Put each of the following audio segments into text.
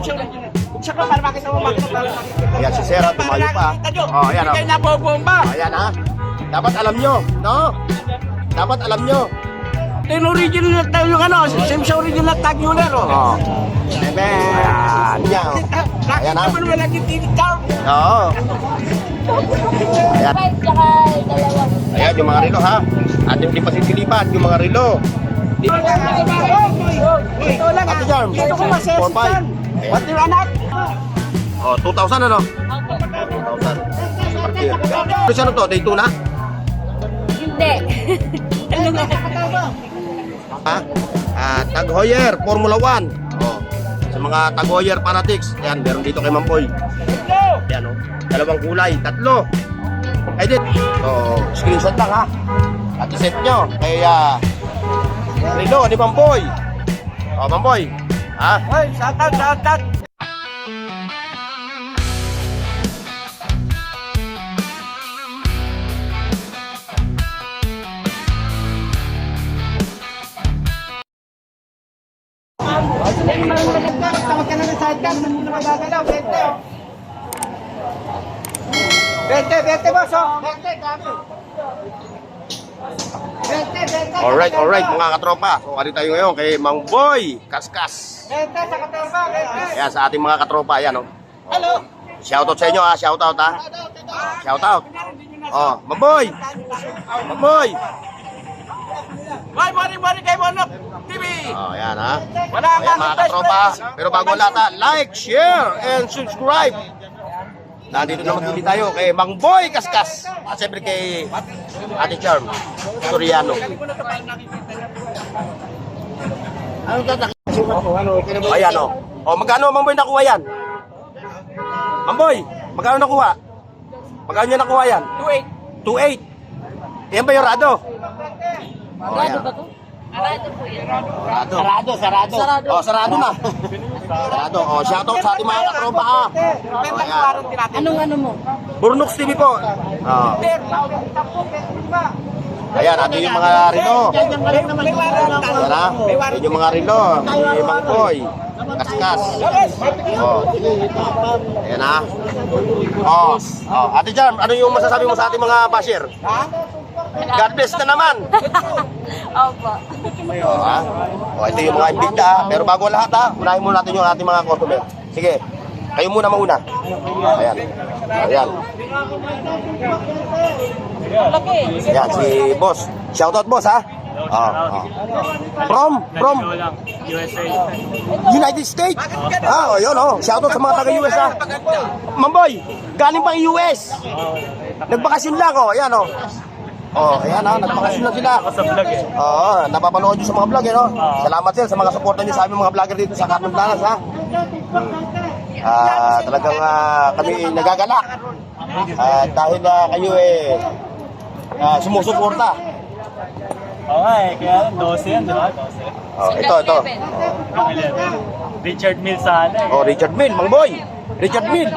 Siya para makita mo, Ayan si Sir, tumayo pa. Oh, ayan, Hindi kayo nabobomba. Ayan, ha. Dapat alam nyo, no? Dapat alam nyo. Ito yung original tag yung ano, same sa original tag yun, Oh. Ayan, yan. Ayan, ha. Nakita mo naman lagi tinitaw. Oo. Ayan. Ayan, yung mga relo, ha. At hindi pa sisilipat, yung mga relo. Ito lang Ate Jarm, Ito ko masesitan. 4-5. What yung anak? Oh, 2,000 ano? 2,000. Ano siya to? Day 2 na? Hindi. Ano nga? Ha? Tag Heuer, Formula 1. Oh. Sa mga Tag Heuer fanatics, yan, meron dito kay Mamboy. Yan, oh. Dalawang kulay, 3. Edit. So, screenshot lang, ha. At iset nyo. Kaya, Rilo, ni Mamboy. Oh, Mamboy. Ha? Hoy, shout out. Tawag ka na ng sidecar, hindi na magagalaw, 20 boss, oh. 20, gabi. 20. Alright, mga katropa. So, ano tayo ngayon kay Mang Boy Kaskas. 20 sa katropa, 20. Ayan, sa ating mga katropa, ayan, oh. Hello. Shoutout sa inyo, ha. Shoutout, ha. Shoutout. Oh, Mang Boy. Mang Boy. Boy, mori kay Monok TV. Oh, ayan, ha. Wala Ayan, kang mga katropa. Pero bago lahat, ha, like, share, and subscribe. Nandito naman din tayo kay Mang Boy Kaskas. At siyempre kay Ate Charm Soriano. Ayan, oh. Oh, magkano Mang Boy nakuha yan? Mang Boy, magkano nakuha? Magkano niya nakuha yan? 2.8. 2.8. Yan ba yung rado? Oh, ayan. Sarado po yan. Sarado. Oh, sarado na. Sarado. Oh, shoutout sa ating mga katropa, ha. Oh, ayan. Anong ano mo? Burnox TV po. Oh. Ayan, ato yung mga rilo. Ayan, ha. Ayan yung mga rilo. Yung Mang Boy Kaskas. Oh. Ayan, ha. Oh. Oh. Ate Jarm, ano yung masasabi mo sa ating mga basher? God bless na naman. Opo. Oh, ha? Oh, ito yung mga imbigda, ha. Pero bago lahat, ha, unahin muna natin yung ating mga customer. Sige, kayo muna mauna. Ayan. Ayan. Ayan, si boss. Shoutout boss, ha. Oh, oh. From USA. United States. Ah, oh, yun, oh. Shoutout sa mga taga-US, ha. Mamboy, galing pang US. Nagbakasyon lang, oh. Ayan, oh. Oh, ayan, ha. Nagbakasyon lang sila. Ako sa vlog eh. Oo, napapanood nyo sa mga vlog, eh, no? Salamat sir sa mga suporta nyo sa aming mga vlogger dito sa Carmen Planas, ha? Talagang kami nagagalak. Dahil kayo sumusuporta. Oo nga eh, kaya 12 yan, di ba? 12. Oh, ito. Ang 11. Richard Mills sana eh. Oh, Richard Mill, Mang Boy. Richard Mill.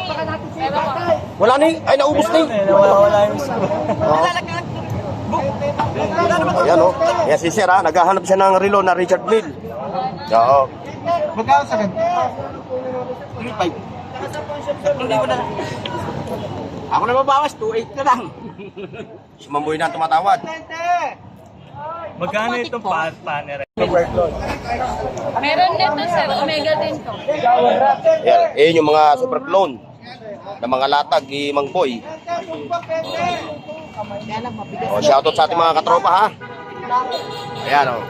Wala na ay naubos na eh. Nawawala yung school. Oh. Ayan, oh. Ayan si sir, ha. Naghahanap siya ng relo na Richard Mill. Oo. Magkano sa ganito? 3.5. Hindi ko na. Ako na babawas, 2.8 na lang. Si Mang Boy na tumatawad. Magkano itong panner? Meron nito sir, Omega din to. Ayan yung mga super clone na mga latag ni Mang Boy. Oh, shoutout sa ating mga katropa, ha. Ayan, oh.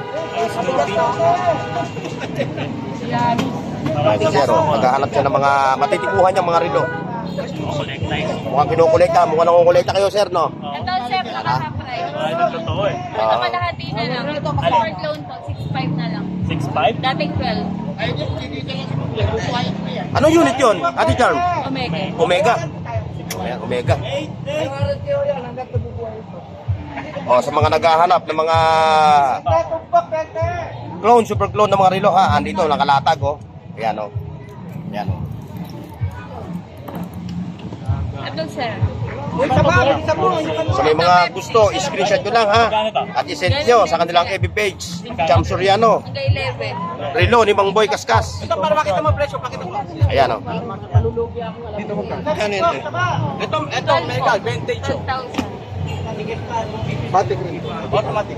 Ayan si sir, oh. Naghahanap siya ng mga matitikuhan niyang mga relo. Mukhang kinukolekta. Mukhang nangunkolekta kayo, sir, no? Ito sir, naka-price. Ay, ito totoo eh. Ito kalahati na lang. Ito short loan po, 6.5 na lang. 6.5? Dating 12. Anong unit yun, Ate Charm? Omega. Omega. Ayan, Omega. Oh, sa mga naghahanap ng mga clone, super clone ng mga relo, ha. Andito, nakalatag, oh. Ayan, oh. Ayan, oh. Ito sir, Sa may mga gusto, screenshot nyo lang ha. At isend nyo sa kanilang FB page. Cham Soriano. Hanggang 11. Relo ni Mang Boy Kaskas. Ito para makita mo presyo, pakita mo. Ayan o. Ito, mega, vintage. 12,000. Automatic.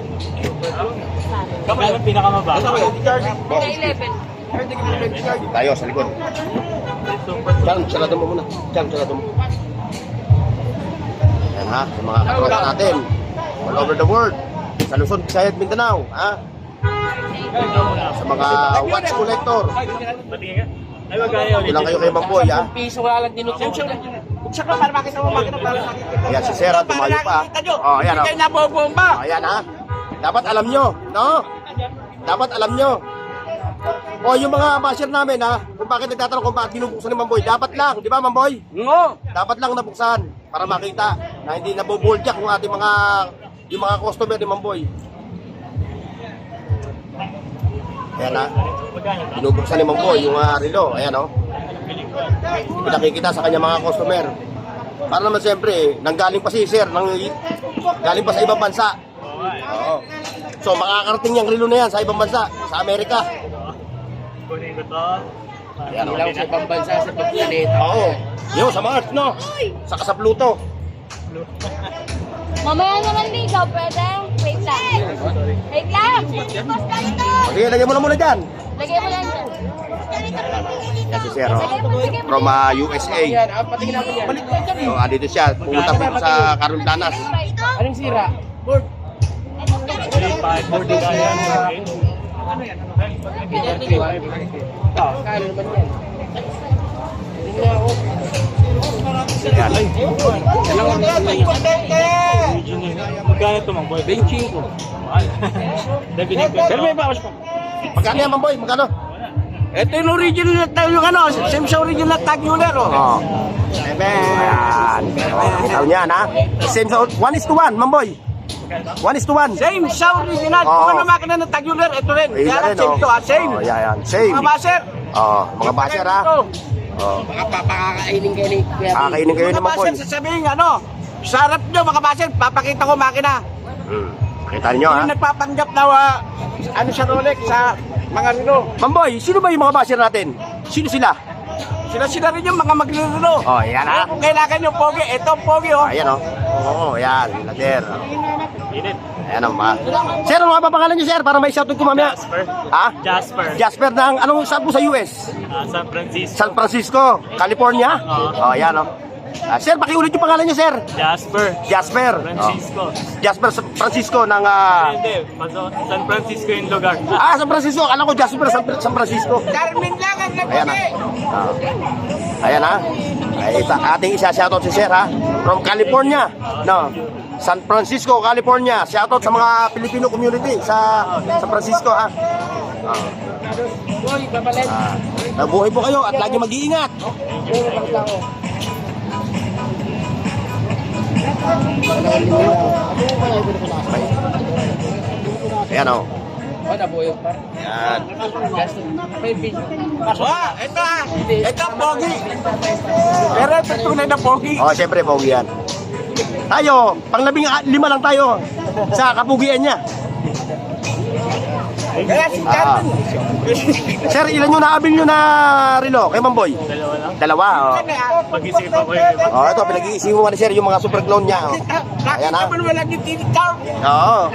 Kami ang pinakamababa. Hanggang 11. Tayo sa likod. Cham, salado mo muna. Cham, salado mo. Ayan ha, sa mga katropa natin. All over the world. Sa Luzon, Visayas, Mindanao. Ha? Sa mga watch collector. Patingin ka. Ay, wag kayo. Bilang kayo kay Mang Boy ha. Piso wala lang dinutong. Buksan ko para makita mo, makita para makita. Ayan si Sera, tumayo pa. Oh, ayan o. Hindi kayo nabobomba. Oh, ayan ha. Dapat alam nyo, no? Dapat alam nyo. O yung mga basher namin ha, kung bakit nagtatanong kung bakit binubuksan ni Mamboy, dapat lang, di ba Mamboy? Oo. Dapat lang nabuksan para makita na hindi naboboldyak yung ating yung mga customer ni Mamboy. Ayan ha, binubuksan ni Mamboy yung relo, ayan o. Pinakikita sa kanya mga customer. Para naman siyempre, nanggaling pa si Sir, galing pa sa ibang bansa. Oo. So makakarating yung relo na yan sa ibang bansa, sa Amerika. Kunin ko to. Ayan o. Lang sa ibang bansa, sa ibang planeta. Oo. Yo, sa Mars, no? Saka sa Pluto. Mamaya naman dito, pwede? Wait lang. Wait lang. Sige, lagyan mo na muna dyan. Lagay mo lang dyan. Yan si Sir, oh. From USA. Patingin namin yan. Balik ko dyan eh. So, dito siya. Pumunta po sa Caroldanas. Anong sira? Board. 3,500 more din kaya. Kano naman yan? Hindi nga ako. Yan. Magkano ito, Mang Boy? 25. Mahal. Pero may bawas pa. Magkano yan, Mamboy? Magkano? Ito yung original na yung ano, same sa original tagular oh. Oo. Ayan. Itaw niyan, ha? Same sa 1:1, Mamboy. 1:1. Same sa original. Oo. Kung ano makina ng tagular, ito rin. Ayun na Kaya rin, same to ha, same. Oh, yan. Same. Mga baser. Oh, mga basher, ha? Ito. Oh. Mga papakainin kayo ni Kuya. Kakainin kayo ni Mga Mamboy. baser, sasabihin ano, sa harap nyo mga baser, papakita ko makina. Kita niyo, ha? Yung nagpapanggap na ano sa Rolex, sa mga relo. Mamboy, sino ba yung mga basher natin? Sino sila? Sila rin yung mga maglilino. Oh, yan, ha? Kung kailangan yung pogi, ito pogi oh. Ayan, oh. Oo, yan. Lader. Init. Ayan ang mga. Sir, ano nga ba pangalan niyo, sir? Para may shoutout ko mamaya. Jasper. Ha? Jasper. Jasper ng anong saan po sa US? San Francisco. San Francisco, California? Oh, ayan, oh. Sir, pakiulit yung pangalan niyo, sir. Jasper. Jasper. Francisco. Jasper Francisco ng Hindi. San Francisco yung lugar. San Francisco. Alam ko Jasper San Francisco. Carmen lang ang Ayan, ha. Ayan, ha. Ay, ating isa-shoutout si sir, ha. From California. No. San Francisco, California. Shoutout sa mga Filipino community sa San Francisco, ha. Boy, babalit. Nabuhay po kayo at lagi mag-iingat. Ayan, o. Oh, nabuhay pa. Ayan. Ito ah. Ito pogi. Pero ito tunay na pogi. Oh, syempre, pogi yan. Tayo, pang 15 lang tayo sa kapugian niya. Kaya si Carmen. Sir, ilan yung naabil nyo na relo kay Mamboy? Dalawa lang. Dalawa, oh. Pag-isip ako yung iba. Oh, ito, pinag-iisip mo ni sir yung mga super clone niya. Oh. Ayan, ha. Nakita mo naman lang yung tinitaw. Oo.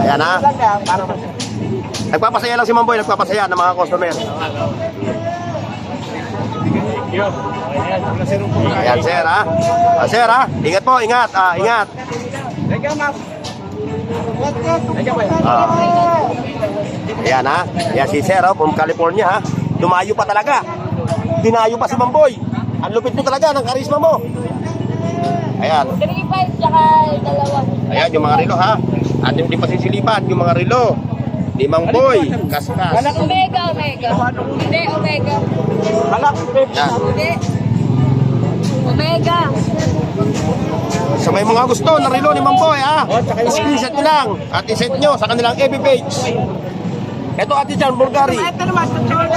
Ayan, ha. Nagpapasaya lang si Mamboy, nagpapasaya ng mga customer. Yun. Ayan, sir, ha. Sir, ha. Ingat po, ingat. Ingat. Teka, ma'am. Teka ba? Ayan, ha. Ayan si sir, from California, ha. Dumayo pa talaga. Dinayo pa si Mamboy. Ang lupit mo talaga ng karisma mo. Ayan. 3,500 tsaka dalawa. Ayan, yung mga relo, ha. At yung di pasisilipan, yung mga relo. Ni Mamboy, Kaskas. Omega. Hindi, Omega. Halak, babe. Yan. Hindi. Omega. So may mga gusto na relo ni Mamboy, ha. Screenshot nyo lang at isend nyo sa kanilang FB page. Ito, Ate Jan, Bulgari. Ito naman, ito lang.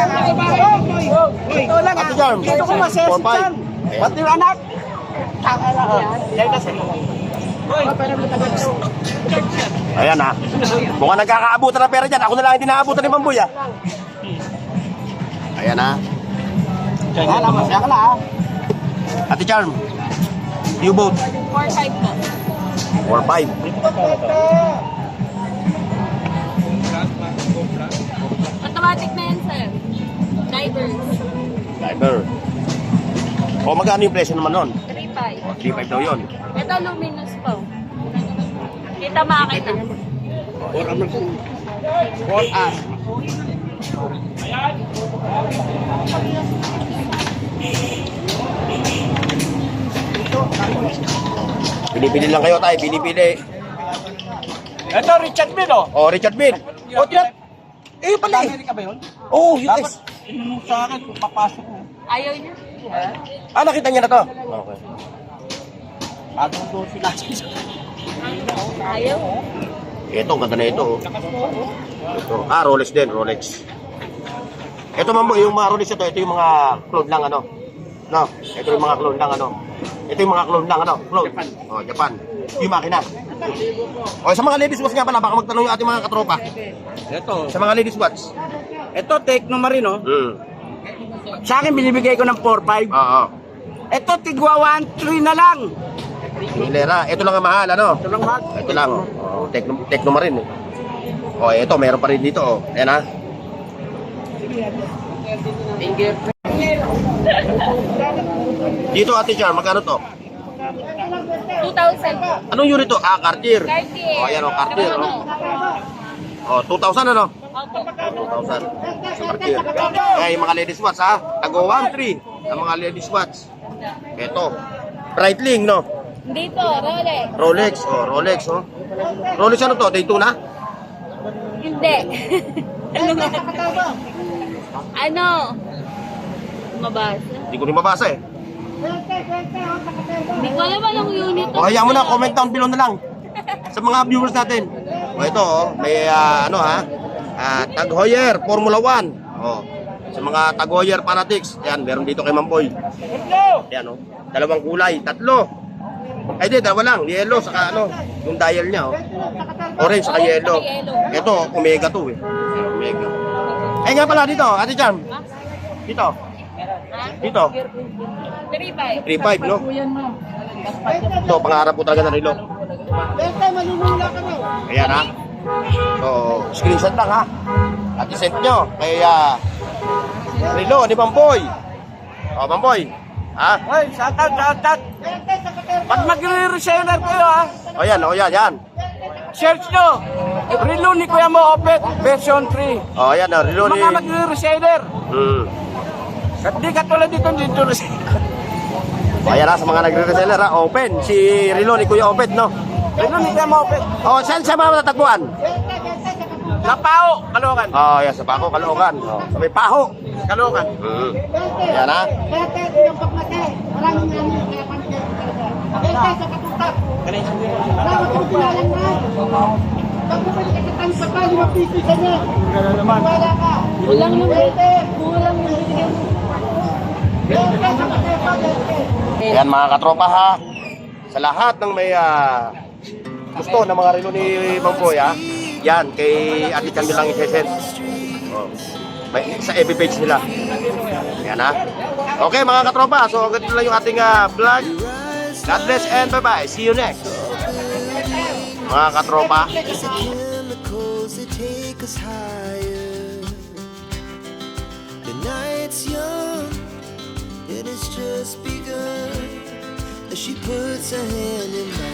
Ito lang. Ate Jan, Ito ko masesi 4-5. dyan. Pati yung anak. Yan kasi. Ayan ha. Mukhang nagkakaabutan ng pera dyan. Ako na lang hindi nakaabutan ni Mamboy ha. Ayan ha. Yan, masaya ka na ha. Ate Charm, you vote 4-5 po. 4-5. Automatic na yan, sir. Divers. Driver. O magkano yung presyo naman nun? 3-5. O, 3-5 daw yun. Ito, luminous po. Kita makita. 4 hours. Pinipili lang kayo tayo, pinipili. Ito, Richard Bill, oh. O, Richard Bill. O, tiyan. Eh, pala eh. Amerika ba yun? Oo, Dapat, US. inunong sa akin kung papasok mo. Ayaw niya. Ah, nakita niya na to? Okay. Bagong doon sila. Ayaw. Ito, ang ganda na ito. Ito. Ah, Rolex din, Rolex. Ito Mamboy, yung mga Rolex ito yung mga clone lang ano. No, ito yung mga clone lang ano. Ito yung mga clone lang ano, clone. Oh, Japan. Yung makina. O, sa mga ladies watch nga pala, baka magtanong yung ating mga katropa. Ito. Sa mga ladies watch. Ito, Tecno Marino. Sa akin, binibigay ko ng 4-5. Oo. Ito, tigwa 1-3 na lang. Hilera, ito lang ang mahal ano. Ito lang mahal. Ito lang. Oh, Tecno Marine. Oh, ito meron pa rin dito oh. Ayan ha. Dito Ate Char, magkano to? 2,000. Anong unit to? Ah, Cartier. Cartier. Oh, ayan oh, Cartier Ano? oh. Oh, 2,000 ano? Opo. 2,000. Cartier. Eh, yung mga ladies watch ha. Tago 1-3. Ang mga ladies watch. Ito. Breitling no? Dito, Rolex. Rolex. Oh, Rolex oh. Rolex ano to? Daytona? Hindi. Ano nga? Ano? Mabasa. Hindi ko rin mabasa eh. Hindi ko alam anong unit. O hayaan mo na, comment down below na lang sa mga viewers natin. O ito, may ano ha, Tag Heuer Formula 1. O, sa mga Tag Heuer fanatics, yan, meron dito kay Mamboy. Yan o, dalawang kulay, tatlo. Ay di, dalawa lang, yellow, saka ano, yung dial niya o. Orange, saka yellow. Ito, Omega 2 eh. Omega. Ay nga pala dito, Ate Charm. Dito. Dito. 3,500. 3.5 no? Ito, pangarap po talaga ng relo. Ayan ha. So, screenshot lang ha. At isend nyo. Kaya, relo ni Mamboy. O, Mamboy. Ha? Hoy, shoutout. Pag magre-reseller kayo ha, O yan, yan. search nyo. Relo ni Kuya Mo Opet, version 3. O, yan, relo ni... Mga magre-reseller. At di katulad dito reseller. O, ayan ha, sa mga nagre-reseller ha. Open, si relo ni Kuya Opet, no? Relo ni Kuya Mo Opet. O, saan sa mga natagpuan? Sa Pao, Caloocan. O, yan, sa Paco, Caloocan. O, sa may Paho. Caloocan. Yan ha. Kulang yung kulang yung binigyan mo. Ayan mga katropa ha. Sa lahat ng may gusto ng mga relo ni Mamboy ha. Yan, kay Ate Chan lang i-send. Oh. May, sa FB page nila. Yan ha. Okay mga katropa, so ganito lang yung ating vlog. God bless and bye-bye. See you next. Mga katropa. Chemicals that take us higher. The night's young, it has just begun. As she puts her hand in mine.